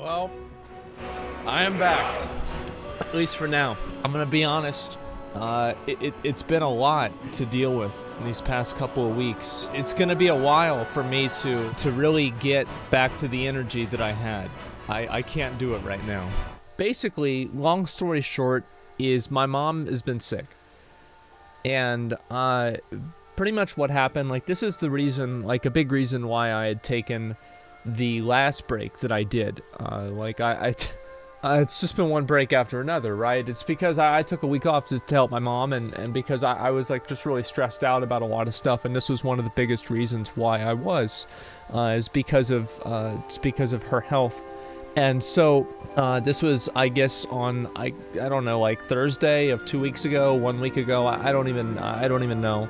Well, I am back. At least for now. I'm gonna be honest. It's been a lot to deal with in these past couple of weeks. It's gonna be a while for me to really get back to the energy that I had. I can't do it right now. Basically, long story short, is my mom has been sick. And pretty much what happened, like, this is the reason, like, a big reason why I had taken the last break that I did. It's just been one break after another, right? It's because I took a week off to help my mom, and because I was, like, just really stressed out about a lot of stuff, and this was one of the biggest reasons why I was, is because of her health. And so, this was, I guess, on, I don't know, like, Thursday of 2 weeks ago, 1 week ago, I don't even know.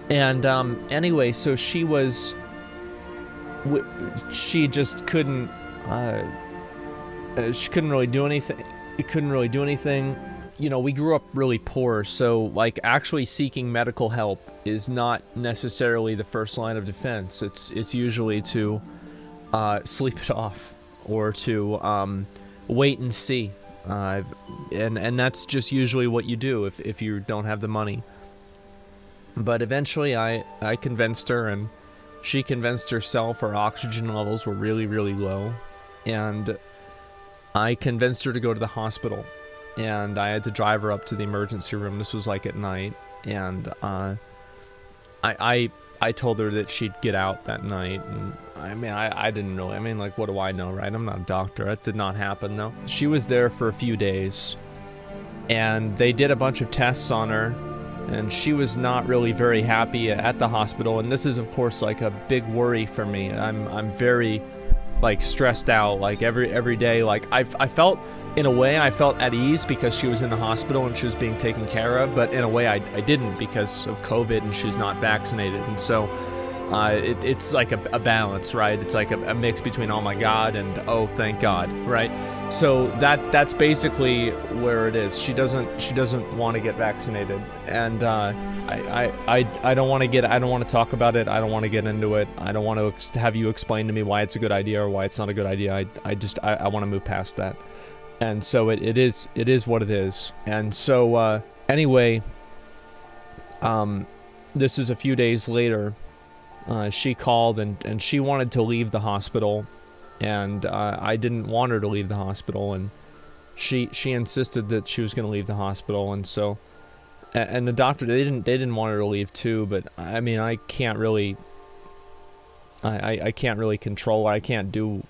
And, anyway, so she was, she just couldn't, she couldn't really do anything. You know, we grew up really poor, so, like, actually seeking medical help is not necessarily the first line of defense. It's usually to, sleep it off, or to, wait and see. And that's just usually what you do if you don't have the money. But eventually I convinced her, and she convinced herself her oxygen levels were really, really low. And I convinced her to go to the hospital. And I had to drive her up to the emergency room. This was like at night. And I told her that she'd get out that night. And I mean, I didn't know. I mean, like, what do I know, right? I'm not a doctor. That did not happen, though. She was there for a few days. And they did a bunch of tests on her. And she was not really very happy at the hospital, and this is, of course, like, a big worry for me. I'm very, like, stressed out, like, every day. Like, I felt, in a way, I felt at ease because she was in the hospital and she was being taken care of, but in a way I didn't because of COVID and she's not vaccinated. And so it's like a balance, right? It's like a mix between oh my God and oh thank God, right? So that's basically where it is. She doesn't want to get vaccinated, and I don't want to talk about it. I don't want to get into it. I don't want to have you explain to me why it's a good idea or why it's not a good idea. I want to move past that. And so it is what it is. And so anyway, this is a few days later. She called and she wanted to leave the hospital, and I didn't want her to leave the hospital, and she insisted that she was going to leave the hospital. And so, and the doctor, they didn't want her to leave too, but I mean, I can't really control her. I can't do,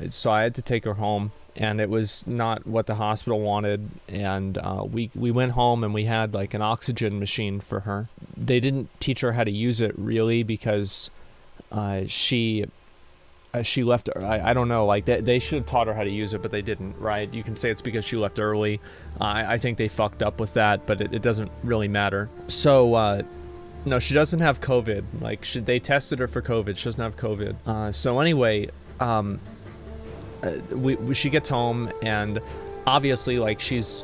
so I had to take her home, and it was not what the hospital wanted. And we went home, and we had, like, an oxygen machine for her. They didn't teach her how to use it really because she left. I don't know, like, they should have taught her how to use it, but they didn't, right? You can say it's because she left early. I think they fucked up with that, but it doesn't really matter. So no, she doesn't have COVID. Like, they tested her for COVID. She doesn't have COVID. So anyway, she gets home, and obviously, like, she's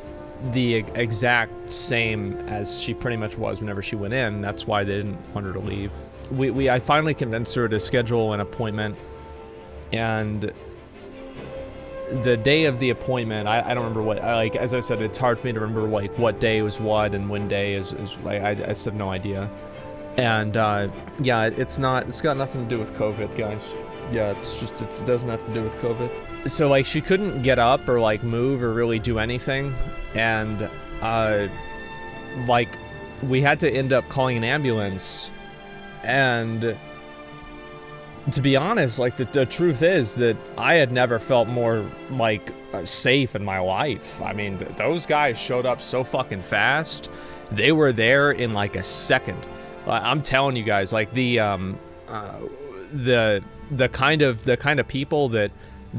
the exact same as she pretty much was whenever she went in. That's why they didn't want her to leave. I finally convinced her to schedule an appointment, and the day of the appointment, I don't remember what, like, as I said, it's hard for me to remember, like, what day was what and when day is like, I just have no idea. And yeah, it's got nothing to do with COVID, guys. Yeah, it doesn't have to do with COVID. So, like, she couldn't get up or, like, move or really do anything. And, like, we had to end up calling an ambulance. And to be honest, like, the truth is that I had never felt more, like, safe in my life. I mean, those guys showed up so fucking fast. They were there in, like, a second. I'm telling you guys, like, the kind of people that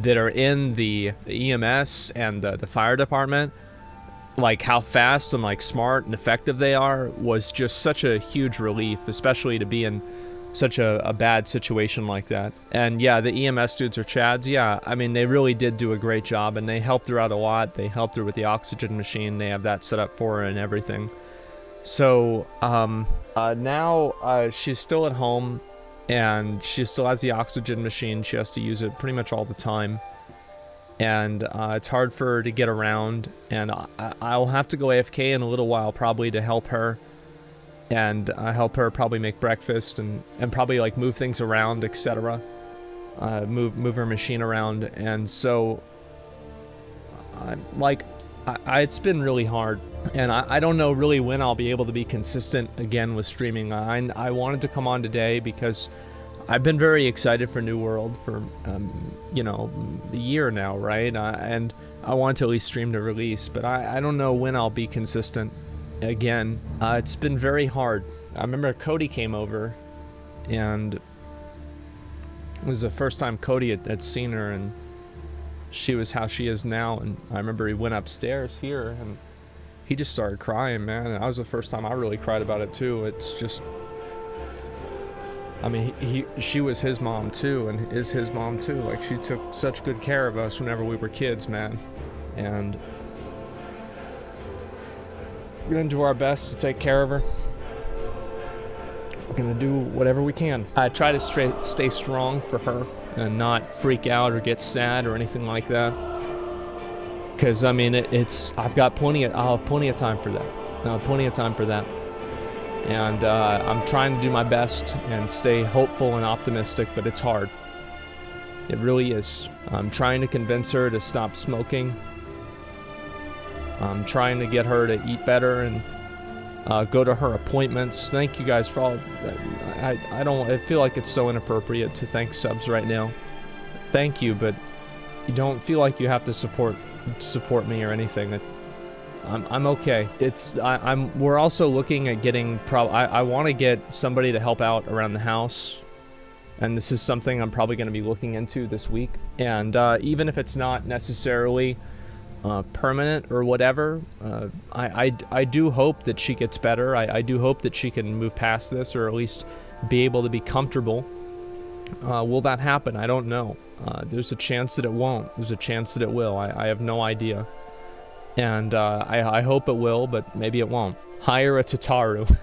are in the EMS and the fire department, like, how fast and, like, smart and effective they are was just such a huge relief, especially to be in such a bad situation like that. And yeah, the EMS dudes are Chads. Yeah, I mean, they really did do a great job, and they helped her out a lot. They helped her with the oxygen machine. They have that set up for her and everything. So now she's still at home, and she still has the oxygen machine. She has to use it pretty much all the time. and it's hard for her to get around, and I'll have to go AFK in a little while probably to help her, and help her probably make breakfast and probably like move things around, etc. Move her machine around, and so like it's been really hard, and I don't know really when I'll be able to be consistent again with streaming. I wanted to come on today because I've been very excited for New World for, you know, the year now, right? And I want to at least stream the release, but I don't know when I'll be consistent again. It's been very hard. I remember Cody came over, and it was the first time Cody had seen her, and she was how she is now. And I remember he went upstairs here, and he just started crying, man. And that was the first time I really cried about it, too. It's just... I mean, she was his mom too, and is his mom too. Like, she took such good care of us whenever we were kids, man. And we're gonna do our best to take care of her. We're gonna do whatever we can. I try to stay strong for her and not freak out or get sad or anything like that. Cause I mean, I'll have plenty of time for that. I'll have plenty of time for that. And I'm trying to do my best and stay hopeful and optimistic, but it's hard. It really is. I'm trying to convince her to stop smoking. I'm trying to get her to eat better and go to her appointments. Thank you guys for all that. I feel like it's so inappropriate to thank subs right now. Thank you, but you don't feel like you have to support me or anything. I'm okay. We're also looking at getting I want to get somebody to help out around the house, and this is something I'm probably going to be looking into this week. And even if it's not necessarily permanent or whatever, I do hope that she gets better. I do hope that she can move past this, or at least be able to be comfortable. Will that happen? I don't know. There's a chance that it won't. There's a chance that it will. I have no idea. And I hope it will, but maybe it won't. Hire a Tataru.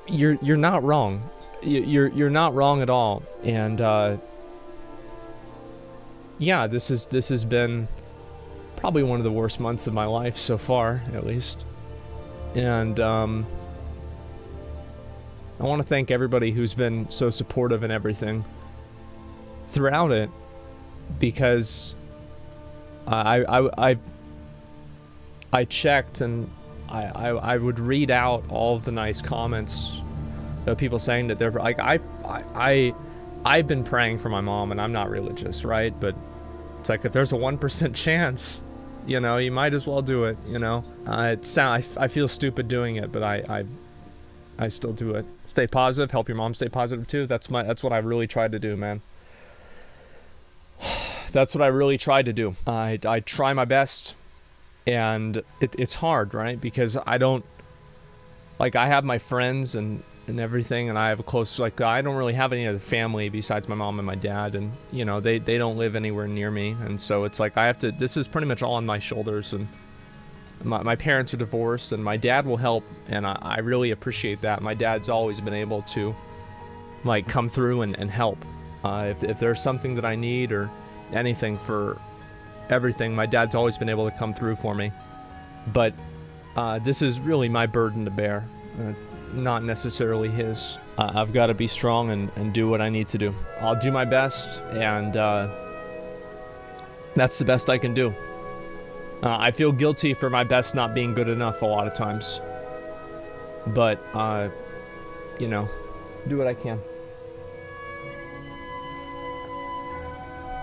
You're not wrong. You're not wrong at all. And yeah, this has been probably one of the worst months of my life so far, at least. And I want to thank everybody who's been so supportive and everything throughout it. Because I checked, and I would read out all of the nice comments of people saying that they're like, I've been praying for my mom, and I'm not religious, right? But it's like, if there's a 1% chance, you know, you might as well do it, you know. I feel stupid doing it, but I still do it. Stay positive, help your mom stay positive too. That's what I really tried to do, man. That's what I really tried to do. I try my best, and it's hard, right? Because I don't, like, I have my friends and everything, and I have a close, like, I don't really have any other family besides my mom and my dad, and, you know, they don't live anywhere near me, and so it's like, this is pretty much all on my shoulders, and my parents are divorced, and my dad will help, and I really appreciate that. My dad's always been able to, like, come through and help. If there's something that I need or anything for everything, my dad's always been able to come through for me. But this is really my burden to bear, not necessarily his. I've got to be strong and do what I need to do. I'll do my best, and that's the best I can do. I feel guilty for my best not being good enough a lot of times, but you know, do what I can.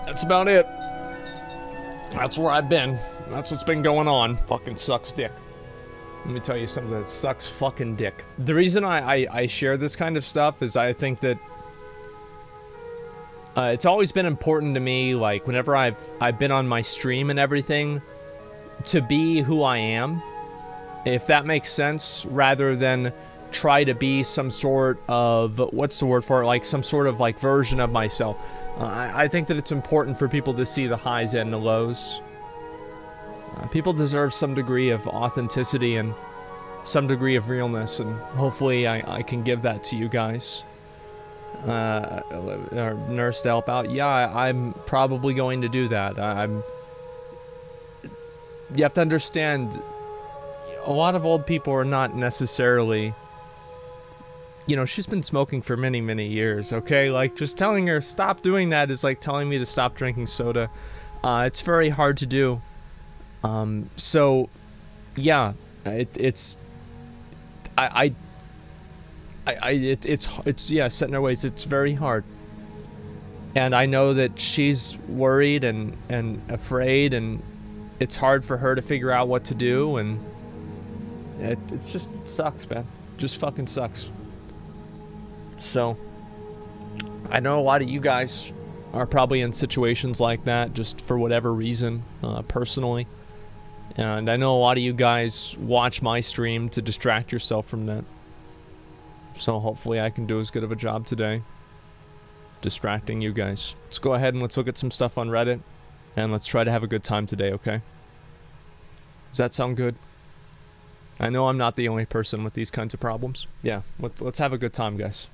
That's about it. That's where I've been. That's what's been going on. Fucking sucks dick. Let me tell you something that sucks fucking dick. The reason I share this kind of stuff is I think that it's always been important to me, like, whenever I've been on my stream and everything, to be who I am, if that makes sense, rather than try to be some sort of, what's the word for it, like some sort of like version of myself. I think that it's important for people to see the highs and the lows. People deserve some degree of authenticity and some degree of realness, and hopefully I can give that to you guys. or nurse to help out, yeah, I'm probably going to do that. You have to understand, a lot of old people are not necessarily, you know, she's been smoking for many, many years, okay? Like, just telling her stop doing that is like telling me to stop drinking soda. It's very hard to do. So, yeah, it's yeah, set in her ways. It's very hard. And I know that she's worried and afraid, and it's hard for her to figure out what to do, and it sucks, man. Just fucking sucks. So, I know a lot of you guys are probably in situations like that, just for whatever reason, personally. And I know a lot of you guys watch my stream to distract yourself from that. So hopefully I can do as good of a job today distracting you guys. Let's go ahead and let's look at some stuff on Reddit, and let's try to have a good time today, okay? Does that sound good? I know I'm not the only person with these kinds of problems. Yeah, let's have a good time, guys.